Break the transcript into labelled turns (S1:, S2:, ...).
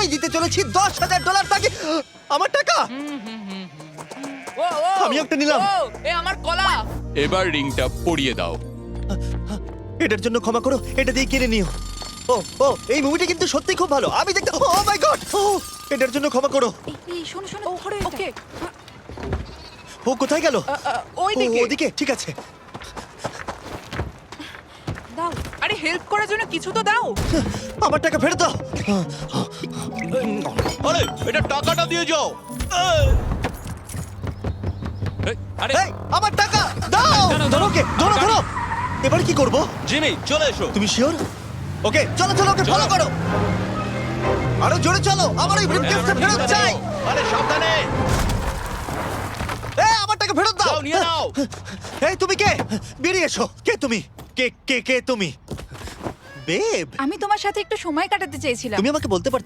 S1: আমি দিতে চলেছি $10,000 তাকে। আমার টাকা
S2: ও ও
S1: আমি একটা নিলাম।
S2: ও, এ আমার কলা।
S3: এবার রিংটা পরিয়ে দাও।
S1: এটার জন্য ক্ষমা করো, এটা দিয়ে কিনে নিও। ও ও এই মুভিটা কিন্তু সত্যি খুব ভালো, আমি দেখতে। ও মাই গড, এটার জন্য ক্ষমা করো।
S4: এই শোনো শোনো ধরো
S2: ওকে
S4: এটা।
S1: ও কোথায় গেল?
S2: ওই
S1: ও,
S2: দিকে।
S1: ওদিকে, ঠিক আছে।
S4: দাও।
S2: আরে হেল্প করার জন্য কিছু তো দাও।
S1: আমার টাকা ফেরত দাও।
S5: আরে এটা টাকাটা দিয়ে যাও।
S3: আরে
S1: এই, আমার টাকা দাও।
S3: দাঁড়াও,
S1: ধরো ওকে, ধরো ধরো। এবার কি করব?
S5: জিমি চলে এসো।
S1: তুমি শিওর? ওকে চলো চলো, ওকে ফলো করো। আরো জোরে চলো, আমার ওই ব্রিফকেসটা ফেরত চাই।
S5: আরে সাবধানে
S1: এই আমার টাকা ফেরত দাও।
S5: যাও নিয়ে নাও।
S1: এই তুমি কে? বেরিয়ে এসো। কে তুমি? কে কে কে তুমি? বেব,
S4: আমি তোমার সাথে একটু সময় কাটাতে চেয়েছিলাম।
S1: তুমি আমাকে বলতে পারতে